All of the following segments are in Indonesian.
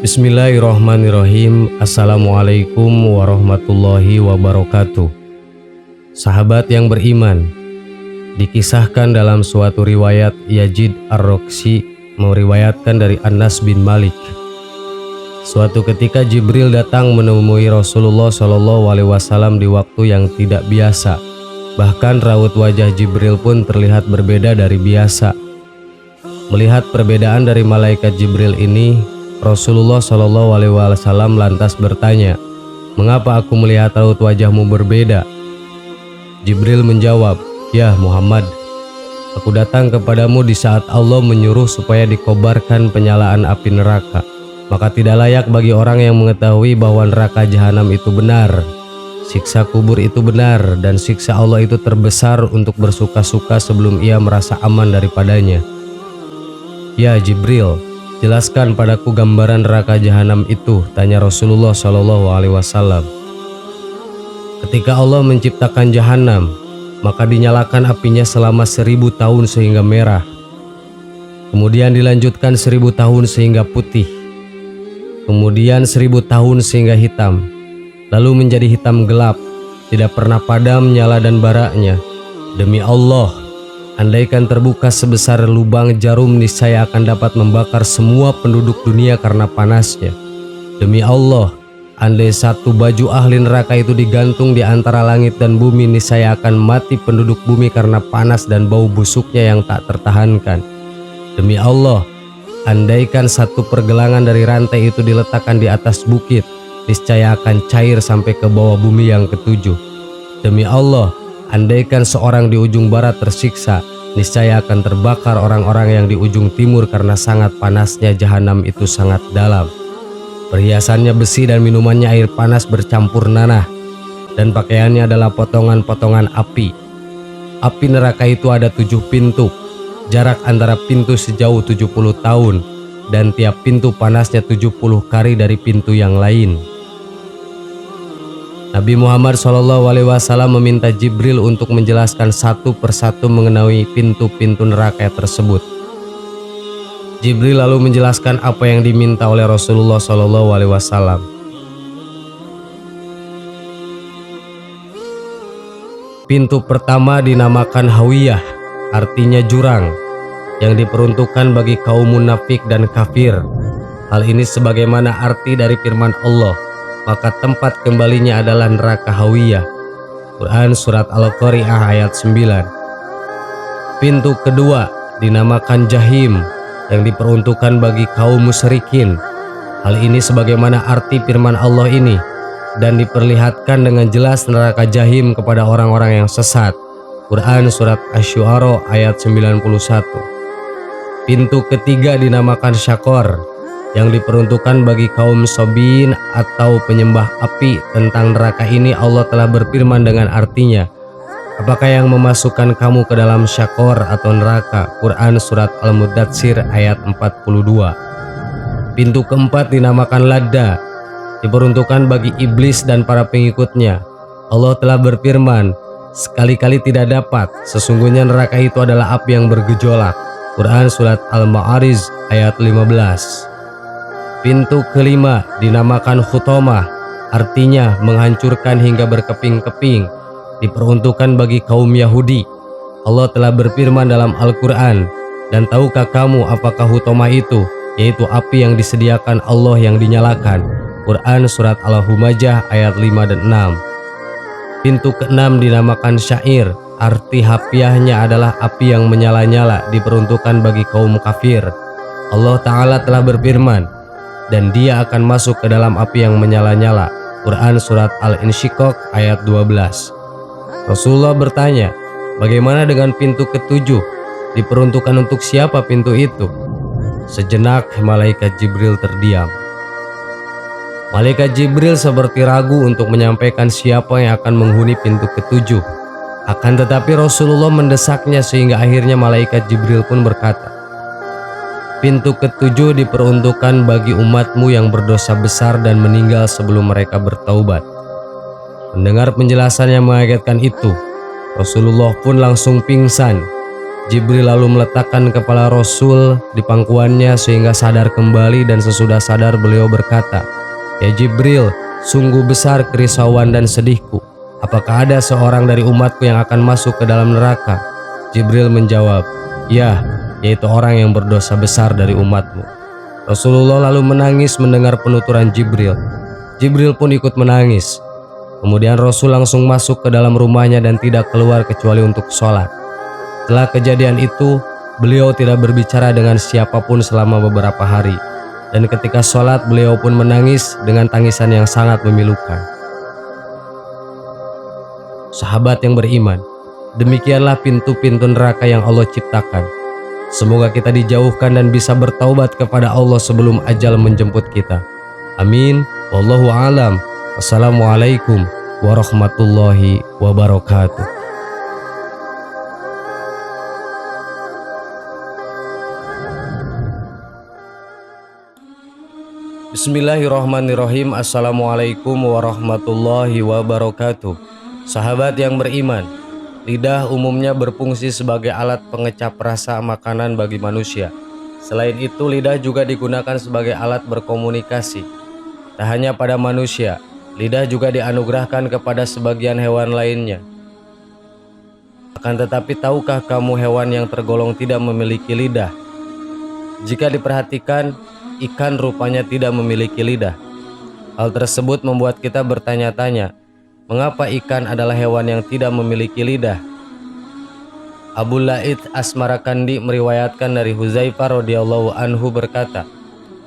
Bismillahirrahmanirrahim. Assalamualaikum warahmatullahi wabarakatuh. Sahabat yang beriman, dikisahkan dalam suatu riwayat Yazid Ar-Roksi meriwayatkan dari Anas bin Malik. Suatu ketika Jibril datang menemui Rasulullah SAW di waktu yang tidak biasa. Bahkan raut wajah Jibril pun terlihat berbeda dari biasa. Melihat perbedaan dari malaikat Jibril ini, Rasulullah SAW lantas bertanya, "Mengapa aku melihat raut wajahmu berbeda?" Jibril menjawab, "Ya Muhammad, aku datang kepadamu di saat Allah menyuruh supaya dikobarkan penyalaan api neraka. Maka tidak layak bagi orang yang mengetahui bahwa neraka jahanam itu benar, siksa kubur itu benar, dan siksa Allah itu terbesar untuk bersuka-suka sebelum ia merasa aman daripadanya. Ya Jibril, jelaskan padaku gambaran neraka jahanam itu," tanya Rasulullah SAW. Ketika Allah menciptakan jahanam, maka dinyalakan apinya selama 1000 tahun sehingga merah. Kemudian dilanjutkan 1000 tahun sehingga putih. Kemudian 1000 tahun sehingga hitam. Lalu menjadi hitam gelap, tidak pernah padam nyala dan baraknya. Demi Allah, andaikan terbuka sebesar lubang jarum, niscaya akan dapat membakar semua penduduk dunia karena panasnya. Demi Allah, andai satu baju ahli neraka itu digantung di antara langit dan bumi, niscaya akan mati penduduk bumi karena panas dan bau busuknya yang tak tertahankan. Demi Allah, andaikan satu pergelangan dari rantai itu diletakkan di atas bukit, niscaya akan cair sampai ke bawah bumi yang ketujuh. Demi Allah, andaikan seorang di ujung barat tersiksa, niscaya akan terbakar orang-orang yang di ujung timur karena sangat panasnya jahanam itu sangat dalam. Perhiasannya besi dan minumannya air panas bercampur nanah, dan pakaiannya adalah potongan-potongan api. Api neraka itu ada 7 pintu, jarak antara pintu sejauh 70 tahun, dan tiap pintu panasnya 70 kali dari pintu yang lain. Nabi Muhammad SAW meminta Jibril untuk menjelaskan satu persatu mengenai pintu-pintu neraka tersebut. Jibril lalu menjelaskan apa yang diminta oleh Rasulullah SAW. Pintu pertama dinamakan Hawiyah, artinya jurang, yang diperuntukkan bagi kaum munafik dan kafir. Hal ini sebagaimana arti dari firman Allah, maka tempat kembalinya adalah neraka Hawiyah. Quran Surat Al-Qari'ah ayat 9. Pintu kedua dinamakan Jahim, yang diperuntukkan bagi kaum musyrikin. Hal ini sebagaimana arti firman Allah ini, dan diperlihatkan dengan jelas neraka Jahim kepada orang-orang yang sesat. Quran Surat Asy-Syu'ara ayat 91. Pintu ketiga dinamakan Syaqor, yang diperuntukkan bagi kaum Sobin atau penyembah api. Tentang neraka ini Allah telah berfirman dengan artinya, "Apakah yang memasukkan kamu ke dalam Syaqor atau neraka?" Quran Surat Al-Muddatsir ayat 42. Pintu keempat dinamakan Ladda, diperuntukkan bagi iblis dan para pengikutnya. Allah telah berfirman, "Sekali-kali tidak dapat, sesungguhnya neraka itu adalah api yang bergejolak." Quran Surat Al-Ma'arij ayat 15. Pintu kelima dinamakan Khutamah, artinya menghancurkan hingga berkeping-keping, diperuntukkan bagi kaum Yahudi. Allah telah berfirman dalam Al-Quran, "Dan tahukah kamu apakah Khutamah itu? Yaitu api yang disediakan Allah yang dinyalakan." Quran Surat Al-Humajah ayat 5 dan 6. Pintu keenam dinamakan Syair, arti harfiahnya adalah api yang menyala-nyala, diperuntukkan bagi kaum kafir. Allah Ta'ala telah berfirman, "Dan dia akan masuk ke dalam api yang menyala-nyala." Quran Surat Al-Insyiqaq ayat 12. Rasulullah bertanya, "Bagaimana dengan pintu ketujuh? Diperuntukkan untuk siapa pintu itu?" Sejenak malaikat Jibril terdiam. Malaikat Jibril seperti ragu untuk menyampaikan siapa yang akan menghuni pintu ketujuh. Akan tetapi Rasulullah mendesaknya sehingga akhirnya malaikat Jibril pun berkata, "Pintu ketujuh diperuntukkan bagi umatmu yang berdosa besar dan meninggal sebelum mereka bertaubat." Mendengar penjelasan yang mengagetkan itu, Rasulullah pun langsung pingsan. Jibril lalu meletakkan kepala Rasul di pangkuannya sehingga sadar kembali, dan sesudah sadar beliau berkata, "Ya Jibril, sungguh besar kerisauan dan sedihku. Apakah ada seorang dari umatku yang akan masuk ke dalam neraka?" Jibril menjawab, "Ya, yaitu orang yang berdosa besar dari umatmu." Rasulullah lalu menangis mendengar penuturan Jibril. Jibril pun ikut menangis. Kemudian Rasul langsung masuk ke dalam rumahnya dan tidak keluar kecuali untuk sholat. Setelah kejadian itu, beliau tidak berbicara dengan siapapun selama beberapa hari. Dan ketika sholat, beliau pun menangis dengan tangisan yang sangat memilukan. Sahabat yang beriman, demikianlah pintu-pintu neraka yang Allah ciptakan. Semoga kita dijauhkan dan bisa bertaubat kepada Allah sebelum ajal menjemput kita. Amin. Wallahu a'lam. Wassalamualaikum warahmatullahi wabarakatuh. Bismillahirrahmanirrahim. Assalamualaikum warahmatullahi wabarakatuh. Sahabat yang beriman, lidah umumnya berfungsi sebagai alat pengecap rasa makanan bagi manusia. Selain itu, lidah juga digunakan sebagai alat berkomunikasi. Tak hanya pada manusia, lidah juga dianugerahkan kepada sebagian hewan lainnya. Akan tetapi, tahukah kamu hewan yang tergolong tidak memiliki lidah? Jika diperhatikan, ikan rupanya tidak memiliki lidah. Hal tersebut membuat kita bertanya-tanya, mengapa ikan adalah hewan yang tidak memiliki lidah? Abu Laith Asmarakandi meriwayatkan dari Huzaifah radhiyallahu anhu berkata,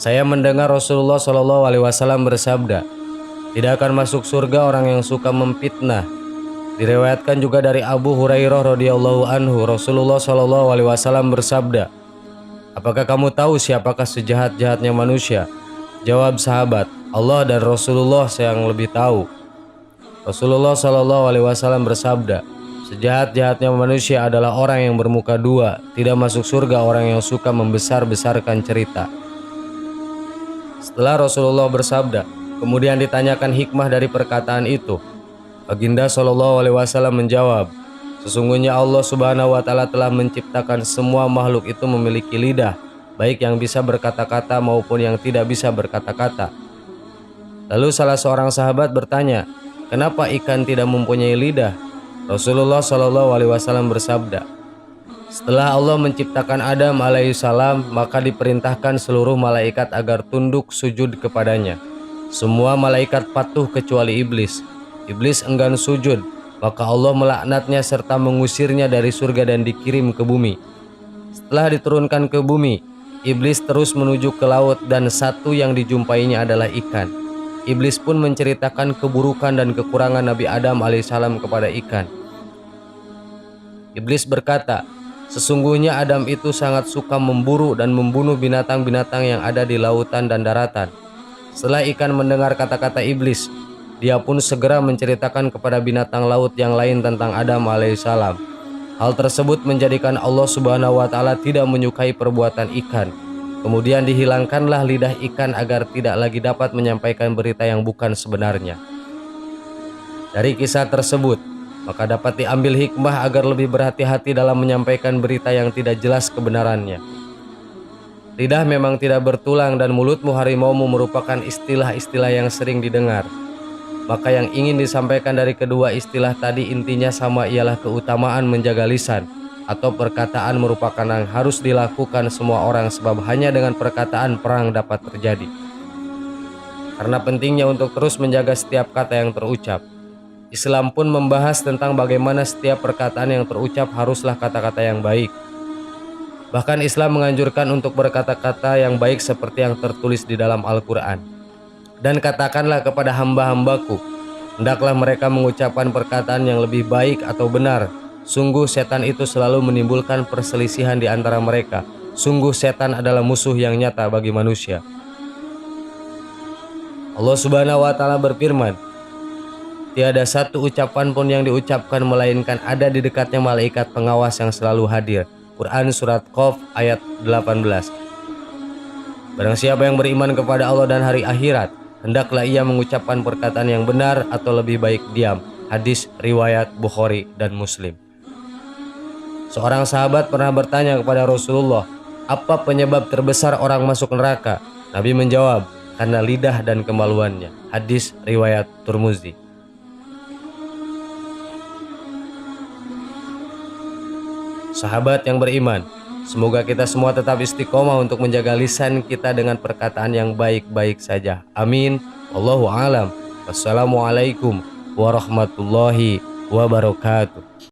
"Saya mendengar Rasulullah Shallallahu alaihi wasallam bersabda, tidak akan masuk surga orang yang suka memfitnah." Diriwayatkan juga dari Abu Hurairah radhiyallahu anhu, Rasulullah Shallallahu alaihi wasallam bersabda, "Apakah kamu tahu siapakah sejahat-jahatnya manusia?" Jawab sahabat, "Allah dan Rasulullah yang lebih tahu." Rasulullah Shallallahu alaihi wasallam bersabda, "Sejahat-jahatnya manusia adalah orang yang bermuka dua. Tidak masuk surga orang yang suka membesar-besarkan cerita." Setelah Rasulullah bersabda, kemudian ditanyakan hikmah dari perkataan itu. Baginda Shallallahu alaihi wasallam menjawab, "Sesungguhnya Allah Subhanahu wa Ta'ala telah menciptakan semua makhluk itu memiliki lidah, baik yang bisa berkata-kata maupun yang tidak bisa berkata-kata." Lalu salah seorang sahabat bertanya, "Kenapa ikan tidak mempunyai lidah?" Rasulullah Shallallahu alaihi wasallam bersabda, "Setelah Allah menciptakan Adam alaihissalam, maka diperintahkan seluruh malaikat agar tunduk sujud kepadanya. Semua malaikat patuh kecuali iblis. Iblis enggan sujud, maka Allah melaknatnya serta mengusirnya dari surga dan dikirim ke bumi. Setelah diturunkan ke bumi, iblis terus menuju ke laut dan satu yang dijumpainya adalah ikan. Iblis pun menceritakan keburukan dan kekurangan Nabi Adam alaihissalam kepada ikan. Iblis berkata, sesungguhnya Adam itu sangat suka memburu dan membunuh binatang-binatang yang ada di lautan dan daratan. Setelah ikan mendengar kata-kata iblis, dia pun segera menceritakan kepada binatang laut yang lain tentang Adam alaihissalam. Hal tersebut menjadikan Allah Subhanahu wa Ta'ala tidak menyukai perbuatan ikan. Kemudian dihilangkanlah lidah ikan agar tidak lagi dapat menyampaikan berita yang bukan sebenarnya. Dari kisah tersebut, maka dapat diambil hikmah agar lebih berhati-hati dalam menyampaikan berita yang tidak jelas kebenarannya. Lidah memang tidak bertulang dan mulutmu harimaumu merupakan istilah-istilah yang sering didengar. Maka yang ingin disampaikan dari kedua istilah tadi intinya sama, ialah keutamaan menjaga lisan atau perkataan merupakan yang harus dilakukan semua orang, sebab hanya dengan perkataan perang dapat terjadi. Karena pentingnya untuk terus menjaga setiap kata yang terucap, Islam pun membahas tentang bagaimana setiap perkataan yang terucap haruslah kata-kata yang baik. Bahkan Islam menganjurkan untuk berkata-kata yang baik seperti yang tertulis di dalam Al-Quran. Dan katakanlah kepada hamba-hambaku, hendaklah mereka mengucapkan perkataan yang lebih baik atau benar. Sungguh setan itu selalu menimbulkan perselisihan di antara mereka. Sungguh setan adalah musuh yang nyata bagi manusia. Allah Subhanahu wa Ta'ala berfirman, tiada satu ucapan pun yang diucapkan melainkan ada di dekatnya malaikat pengawas yang selalu hadir. Quran Surat Qaf ayat 18. Barang siapa yang beriman kepada Allah dan hari akhirat, hendaklah ia mengucapkan perkataan yang benar atau lebih baik diam. Hadis riwayat Bukhari dan Muslim. Seorang sahabat pernah bertanya kepada Rasulullah, apa penyebab terbesar orang masuk neraka? Nabi menjawab, karena lidah dan kemaluannya. Hadis riwayat Tirmizi. Sahabat yang beriman, semoga kita semua tetap istiqomah untuk menjaga lisan kita dengan perkataan yang baik-baik saja. Amin. Wallahu alam. Wassalamualaikum warahmatullahi wabarakatuh.